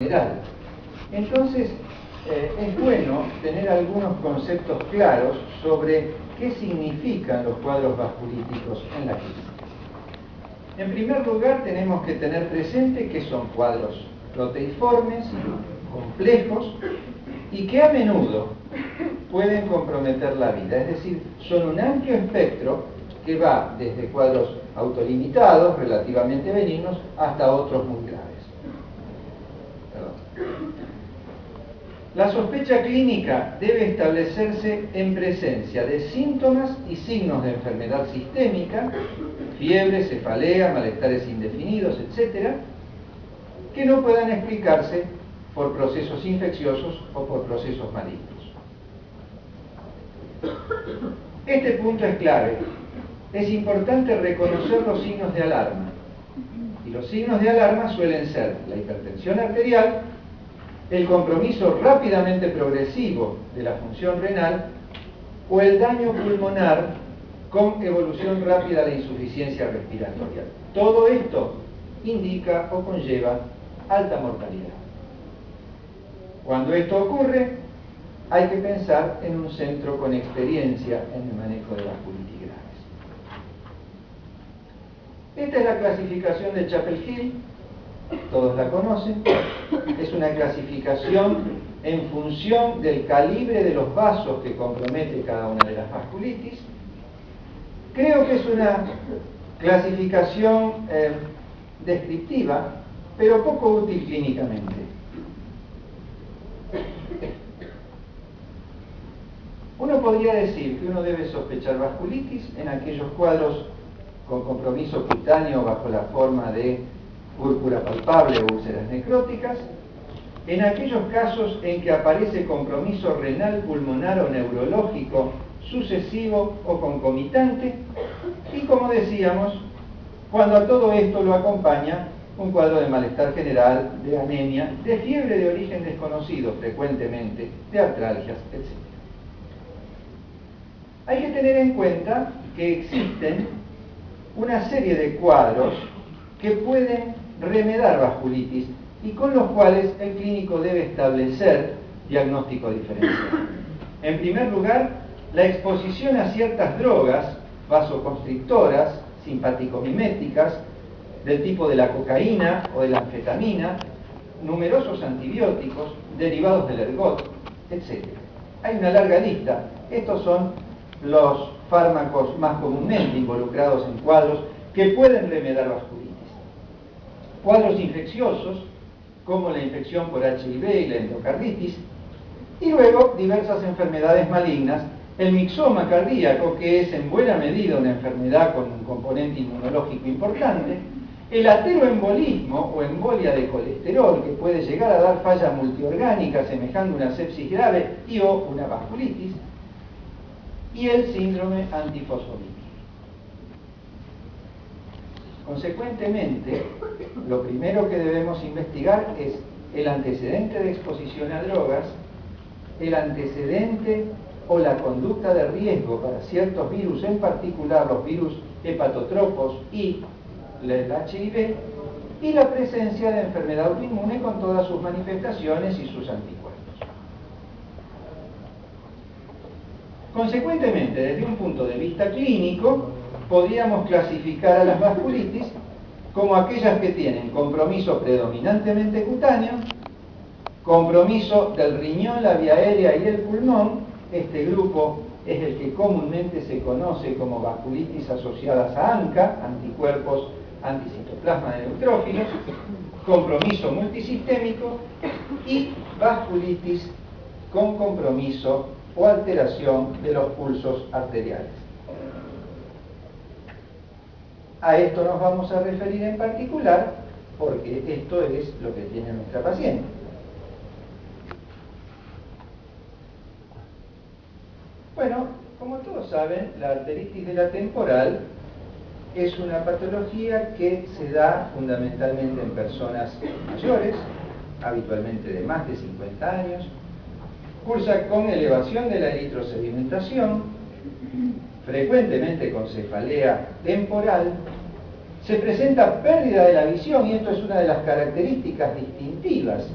general. Entonces, es bueno tener algunos conceptos claros sobre qué significan los cuadros vasculíticos en la clínica. En primer lugar, tenemos que tener presente que son cuadros proteiformes, complejos y que a menudo pueden comprometer la vida. Es decir, son un amplio espectro que va desde cuadros autolimitados, relativamente benignos, hasta otros muy graves. La sospecha clínica debe establecerse en presencia de síntomas y signos de enfermedad sistémica, fiebre, cefalea, malestares indefinidos, etc., que no puedan explicarse por procesos infecciosos o por procesos malignos. Este punto es clave. Es importante reconocer los signos de alarma. Y los signos de alarma suelen ser la hipertensión arterial, el compromiso rápidamente progresivo de la función renal o el daño pulmonar con evolución rápida de la insuficiencia respiratoria. Todo esto indica o conlleva alta mortalidad. Cuando esto ocurre, hay que pensar en un centro con experiencia en el manejo de vasculitis graves. Esta es la clasificación de Chapel-Hill. Todos la conocen. Es una clasificación en función del calibre de los vasos que compromete cada una de las vasculitis. Creo que es una clasificación descriptiva, pero poco útil clínicamente. Uno podría decir que uno debe sospechar vasculitis en aquellos cuadros con compromiso cutáneo bajo la forma de púrpura palpable o úlceras necróticas, en aquellos casos en que aparece compromiso renal, pulmonar o neurológico sucesivo o concomitante, y como decíamos, cuando a todo esto lo acompaña un cuadro de malestar general, de anemia, de fiebre de origen desconocido frecuentemente, de artralgias, etc. Hay que tener en cuenta que existen una serie de cuadros que pueden remedar vasculitis y con los cuales el clínico debe establecer diagnóstico diferencial. En primer lugar, la exposición a ciertas drogas vasoconstrictoras, simpaticomiméticas, del tipo de la cocaína o de la anfetamina, numerosos antibióticos, derivados del ergot, etc. Hay una larga lista. Estos son los fármacos más comúnmente involucrados en cuadros que pueden remedar vasculitis. Cuadros infecciosos, como la infección por HIV y la endocarditis, y luego diversas enfermedades malignas, el mixoma cardíaco, que es en buena medida una enfermedad con un componente inmunológico importante, el ateroembolismo o embolia de colesterol, que puede llegar a dar falla multiorgánica semejando una sepsis grave y o una vasculitis, y el síndrome antifosfolípido. Consecuentemente, lo primero que debemos investigar es el antecedente de exposición a drogas, el antecedente o la conducta de riesgo para ciertos virus, en particular los virus hepatotropos y el HIV, y la presencia de enfermedad autoinmune con todas sus manifestaciones y sus anticuerpos. Consecuentemente, desde un punto de vista clínico, podríamos clasificar a las vasculitis como aquellas que tienen compromiso predominantemente cutáneo, compromiso del riñón, la vía aérea y el pulmón. Este grupo es el que comúnmente se conoce como vasculitis asociadas a ANCA, anticuerpos anticitoplasma de neutrófilos, compromiso multisistémico y vasculitis con compromiso o alteración de los pulsos arteriales. A esto nos vamos a referir en particular porque esto es lo que tiene nuestra paciente. Bueno, como todos saben, la arteritis de la temporal es una patología que se da fundamentalmente en personas mayores, habitualmente de más de 50 años, cursa con elevación de la eritrosedimentación, frecuentemente con cefalea temporal, se presenta pérdida de la visión, y esto es una de las características distintivas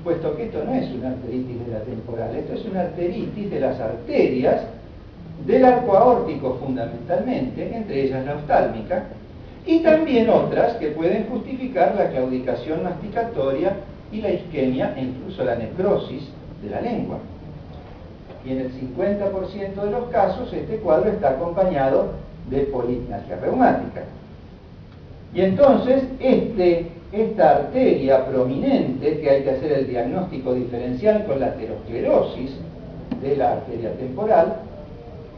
puesto que esto no es una arteritis de la temporal, esto es una arteritis de las arterias del arco aórtico fundamentalmente, entre ellas la oftálmica, y también otras que pueden justificar la claudicación masticatoria y la isquemia e incluso la necrosis de la lengua. Y en el 50% de los casos este cuadro está acompañado de polipnegia reumática. Y entonces esta arteria prominente, que hay que hacer el diagnóstico diferencial con la aterosclerosis de la arteria temporal,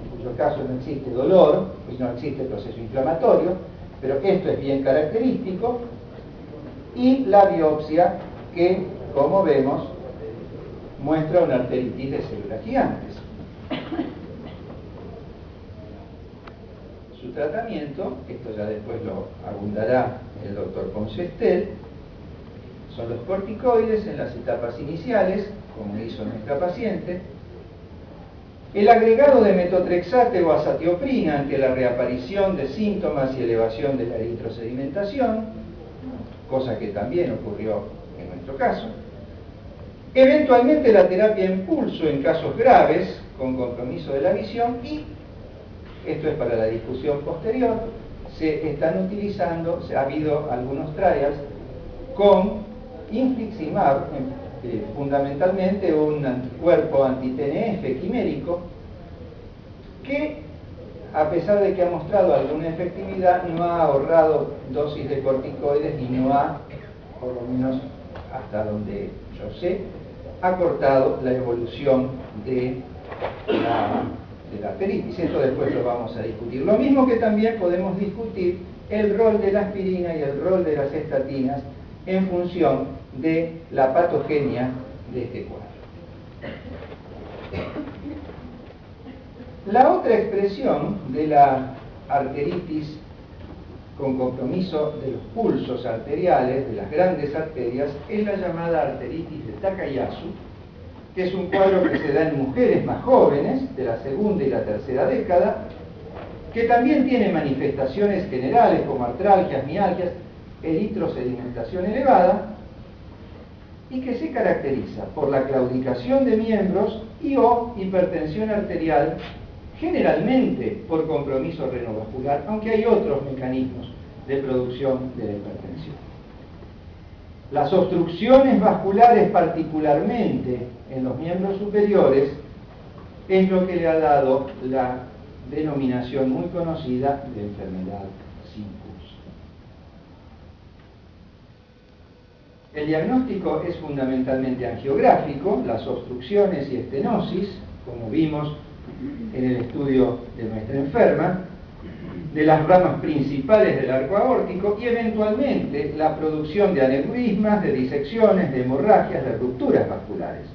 en cuyo caso no existe dolor, pues no existe proceso inflamatorio, pero esto es bien característico, y la biopsia que, como vemos, muestra una arteritis de células gigantes. Su tratamiento, esto ya después lo abundará el doctor Poncestel, son los corticoides en las etapas iniciales, como hizo nuestra paciente, el agregado de metotrexate o azatioprina ante la reaparición de síntomas y elevación de la eritrosedimentación, cosa que también ocurrió en nuestro caso. Eventualmente la terapia en pulso en casos graves, con compromiso de la visión, y esto es para la discusión posterior, se están utilizando, ha habido algunos trials con infliximab, fundamentalmente un anticuerpo anti-TNF quimérico, que a pesar de que ha mostrado alguna efectividad, no ha ahorrado dosis de corticoides y no ha, por lo menos hasta donde yo sé, acortado la evolución de la arteritis. Esto después lo vamos a discutir. Lo mismo que también podemos discutir el rol de la aspirina y el rol de las estatinas en función de la patogenia de este cuadro. La otra expresión de la arteritis con compromiso de los pulsos arteriales, de las grandes arterias, es la llamada arteritis de Takayasu, que es un cuadro que se da en mujeres más jóvenes, de la segunda y la tercera década, que también tiene manifestaciones generales como artralgias, mialgias, eritrosedimentación elevada, y que se caracteriza por la claudicación de miembros y o hipertensión arterial, generalmente por compromiso renovascular, aunque hay otros mecanismos de producción de la hipertensión. Las obstrucciones vasculares, particularmente en los miembros superiores, es lo que le ha dado la denominación muy conocida de enfermedad sin pulso. El diagnóstico es fundamentalmente angiográfico, las obstrucciones y estenosis, como vimos en el estudio de nuestra enferma, de las ramas principales del arco aórtico y eventualmente la producción de aneurismas, de disecciones, de hemorragias, de rupturas vasculares.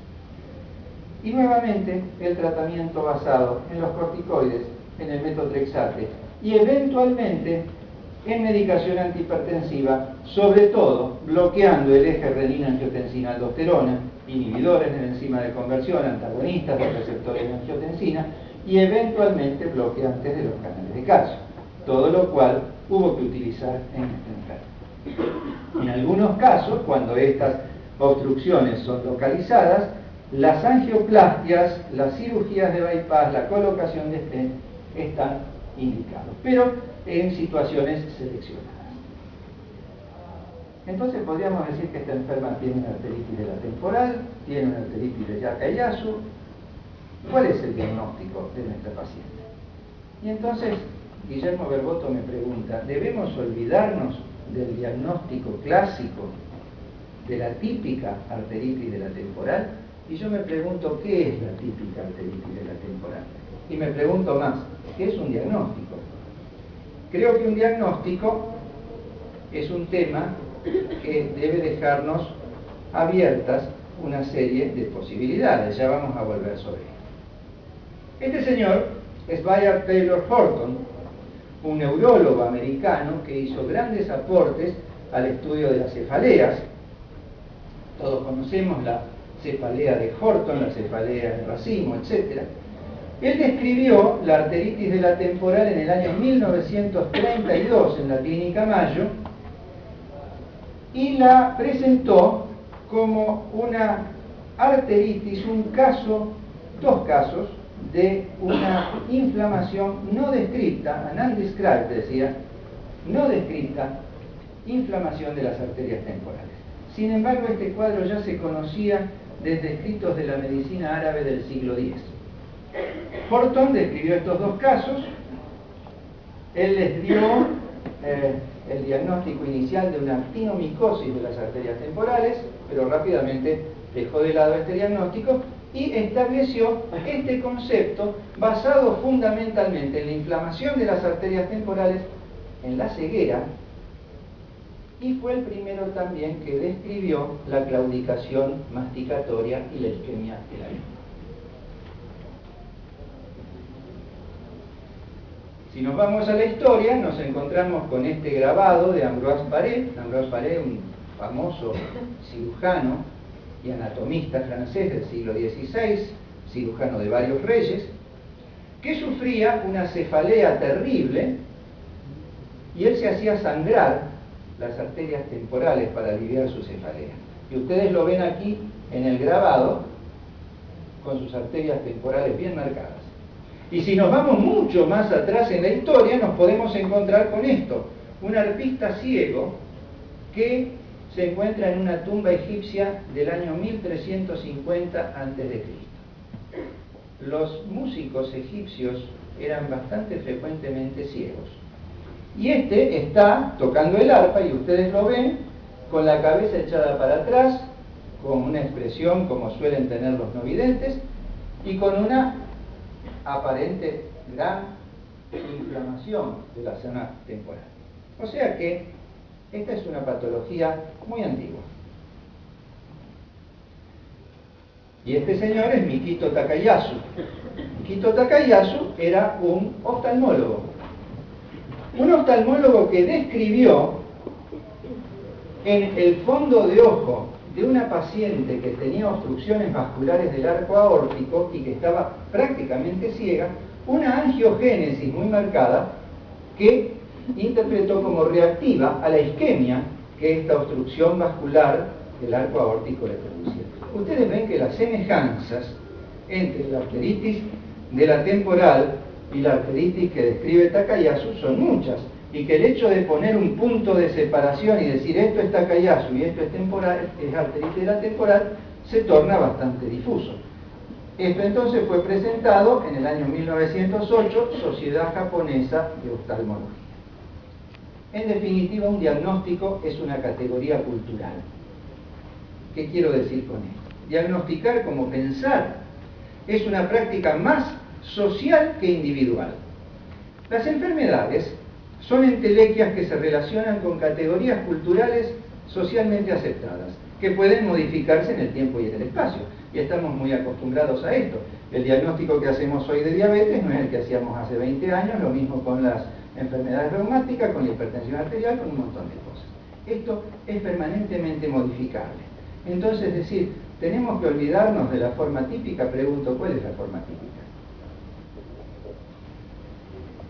Y nuevamente el tratamiento basado en los corticoides, en el metotrexate y eventualmente en medicación antihipertensiva, sobre todo bloqueando el eje renina-angiotensina-aldosterona, inhibidores de la enzima de conversión, antagonistas de receptores de angiotensina y eventualmente bloqueantes de los canales de calcio, todo lo cual hubo que utilizar en este enfermo. En algunos casos, cuando estas obstrucciones son localizadas, las angioplastias, las cirugías de bypass, la colocación de stent están indicados, pero en situaciones seleccionadas. Entonces podríamos decir que esta enferma tiene una arteritis de la temporal, tiene una arteritis de Takayasu. ¿Cuál es el diagnóstico de nuestra paciente? Y entonces Guillermo Bergotto me pregunta, ¿debemos olvidarnos del diagnóstico clásico de la típica arteritis de la temporal? Y yo me pregunto, ¿qué es la típica arteritis de la temporal? Y me pregunto más, ¿qué es un diagnóstico? Creo que un diagnóstico es un tema que debe dejarnos abiertas una serie de posibilidades. Ya vamos a volver sobre esto. Este señor es Bayard Taylor Horton, un neurólogo americano que hizo grandes aportes al estudio de las cefaleas. Todos conocemos la cefalea de Horton, la cefalea de Racimo, etc. Él describió la arteritis de la temporal en el año 1932 en la Clínica Mayo y la presentó como una arteritis, dos casos de una inflamación no descrita, undescribed decía, no descrita, inflamación de las arterias temporales. Sin embargo, este cuadro ya se conocía desde escritos de la medicina árabe del siglo X. Horton describió estos dos casos. Él les dio el diagnóstico inicial de una actinomicosis de las arterias temporales, pero rápidamente dejó de lado este diagnóstico y estableció este concepto basado fundamentalmente en la inflamación de las arterias temporales, en la ceguera, y fue el primero también que describió la claudicación masticatoria y la isquemia de la lengua. Si nos vamos a la historia, nos encontramos con este grabado de Ambroise Paré. Ambroise Paré, un famoso cirujano y anatomista francés del siglo XVI, cirujano de varios reyes, que sufría una cefalea terrible y él se hacía sangrar las arterias temporales para aliviar su cefalea. Y ustedes lo ven aquí en el grabado, con sus arterias temporales bien marcadas. Y si nos vamos mucho más atrás en la historia, nos podemos encontrar con esto: un arpista ciego que se encuentra en una tumba egipcia del año 1350 a.C. Los músicos egipcios eran bastante frecuentemente ciegos. Y este está tocando el arpa, y ustedes lo ven, con la cabeza echada para atrás, con una expresión como suelen tener los no videntes, y con una aparente gran inflamación de la zona temporal. O sea que esta es una patología muy antigua. Y este señor es Mikito Takayasu. Mikito Takayasu era un oftalmólogo. Un oftalmólogo que describió en el fondo de ojo de una paciente que tenía obstrucciones vasculares del arco aórtico y que estaba prácticamente ciega, una angiogénesis muy marcada que interpretó como reactiva a la isquemia que esta obstrucción vascular del arco aórtico le producía. Ustedes ven que las semejanzas entre la arteritis de la temporal y la arteritis que describe Takayasu son muchas, y que el hecho de poner un punto de separación y decir esto es Takayasu y esto es temporal, es arteritis de la temporal, se torna bastante difuso. Esto entonces fue presentado en el año 1908, Sociedad Japonesa de Oftalmología. En definitiva, un diagnóstico es una categoría cultural. ¿Qué quiero decir con esto? Diagnosticar como pensar es una práctica más social que individual. Las enfermedades son entelequias que se relacionan con categorías culturales socialmente aceptadas, que pueden modificarse en el tiempo y en el espacio. Y estamos muy acostumbrados a esto. El diagnóstico que hacemos hoy de diabetes no es el que hacíamos hace 20 años, lo mismo con las enfermedades reumáticas, con la hipertensión arterial, con un montón de cosas. Esto es permanentemente modificable. Entonces, es decir, tenemos que olvidarnos de la forma típica. Pregunto, ¿cuál es la forma típica?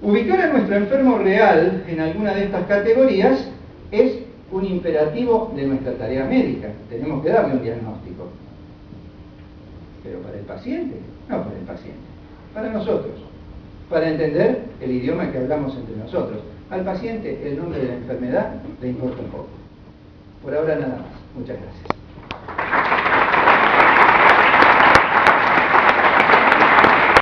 Ubicar a nuestro enfermo real en alguna de estas categorías es un imperativo de nuestra tarea médica. Tenemos que darle un diagnóstico. Pero para el paciente, no para el paciente, para nosotros, para entender el idioma que hablamos entre nosotros. Al paciente el nombre de la enfermedad le importa un poco. Por ahora nada más. Muchas gracias.